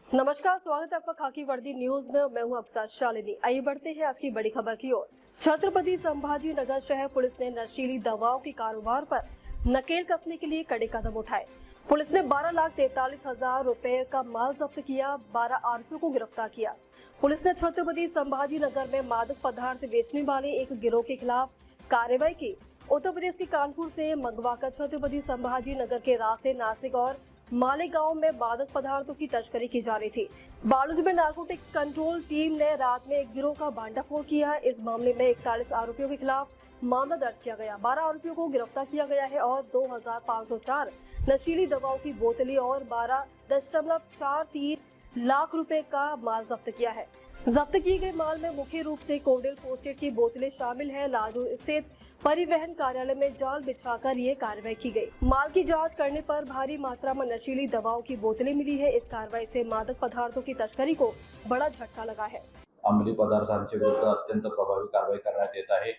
नमस्कार, स्वागत है आपका खाकी वर्दी न्यूज में। मैं हूं आपके साथ शालिनी। आइए बढ़ते हैं आज की बड़ी खबर की ओर। छत्रपति संभाजी नगर शहर पुलिस ने नशीली दवाओं के कारोबार पर नकेल कसने के लिए कड़े कदम उठाए। पुलिस ने 12,43,000 रुपए का माल जब्त किया, 12 आरोपियों को गिरफ्तार किया। पुलिस ने छत्रपति संभाजी नगर में मादक पदार्थ बेचने वाले एक गिरोह के खिलाफ कार्रवाई की। उत्तर प्रदेश के कानपुर से मंगवाकर छत्रपति संभाजी नगर के रास्ते नासिक और मालेगांव में मादक पदार्थों की तस्करी की जा रही थी। बालूज में नारकोटिक्स कंट्रोल टीम ने रात में एक गिरोह का भांडाफोड़ किया। इस मामले में 41 आरोपियों के खिलाफ मामला दर्ज किया गया। 12 आरोपियों को गिरफ्तार किया गया है और 2,504 नशीली दवाओं की बोतलें और 12.43 लाख रुपए का माल जब्त किया है। जब्त किए गए माल में मुख्य रूप से कोडेल फोस्टेट की बोतलें शामिल है। लाजू स्थित परिवहन कार्यालय में जाल बिछाकर ये कार्रवाई की गई। माल की जांच करने पर भारी मात्रा में नशीली दवाओं की बोतलें मिली है। इस कार्रवाई से मादक पदार्थों की तस्करी को बड़ा झटका लगा है। अंमली पदार्थांच्या विरुद्ध अत्यंत प्रभावी कारवाई करण्यात येत आहे,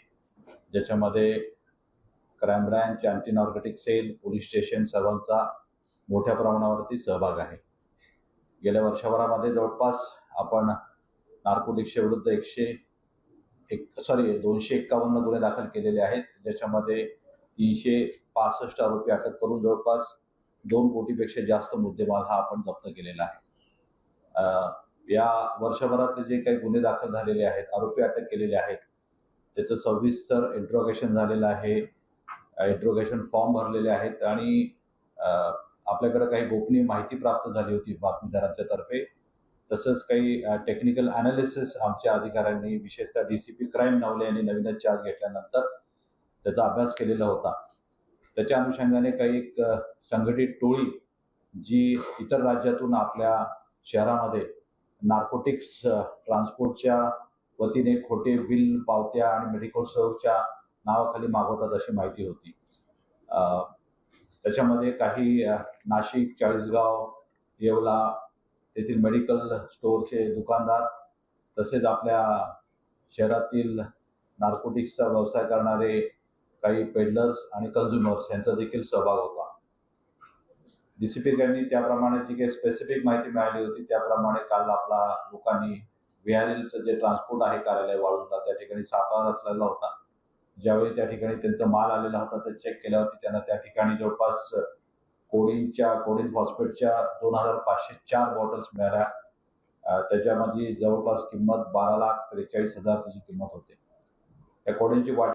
ज्याच्यामध्ये crime branch, anti narcotic cell, police station सर्वांचा मोठ्या प्रमाणावरती सहभाग आहे। गेल्या वर्षभरामध्ये जवळपास आपण नार्कोटिक्सच्या विरुद्ध 251 गुन्हे दाखल केलेले आहेत, ज्याच्यामध्ये 365 आरोपी अटक करून जवळपास 2 कोटीपेक्षा जास्त मुद्देमाल हा आपण जप्त केलेला आहे। या वर्षभरातले जे काही गुन्हे दाखल झालेले आहेत, आरोपी अटक केलेले आहेत, त्याचं सविस्तर इंट्रोगेशन झालेलं आहे। इंट्रोगेशन फॉर्म भरलेले आहेत आणि आपल्याकडे काही गोपनीय माहिती प्राप्त झाली होती बातमीदारांच्या तर्फे। तसंच काही टेक्निकल अनालिसिस आमच्या अधिकाऱ्यांनी, विशेषतः डीसीपी क्राइम नवले यांनी नवीनच चार्ज घेतल्यानंतर त्याचा अभ्यास केलेला होता। त्याच्या अनुषंगाने काही एक संघटित टोळी जी इतर राज्यातून आपल्या शहरामध्ये नार्कोटिक्स ट्रान्सपोर्टच्या वतीने खोटे बिल, पावत्या आणि मेडिकल स्टोअरच्या नावाखाली मागवतात अशी माहिती होती। त्याच्यामध्ये काही नाशिक, चाळीसगाव, येवला येथील मेडिकल स्टोअरचे दुकानदार, तसेच आपल्या शहरातील नार्कोटिक्सचा व्यवसाय करणारे काही पेडलर्स आणि कन्झ्युमर्स यांचा देखील सहभाग होता। डीसीपी यांनी त्याप्रमाणे जी काही स्पेसिफिक माहिती मिळाली होती त्याप्रमाणे काल आपला लोकांनी VRLचं जे ट्रान्सपोर्ट आहे कार्यालय वाळूंजला, त्या ठिकाणी सापळा रचलेला होता। ज्यावेळी त्या ठिकाणी त्यांचा माल आलेला होता ते चेक केल्यावरती त्यांना त्या ठिकाणी जवळपास कोडेन फॉस्फेटच्या 2,504 बॉटल्स मिळाल्या। त्याच्यामध्ये जवळपास किंमत 12,43,000 त्याची किंमत होते। त्या कोडेनची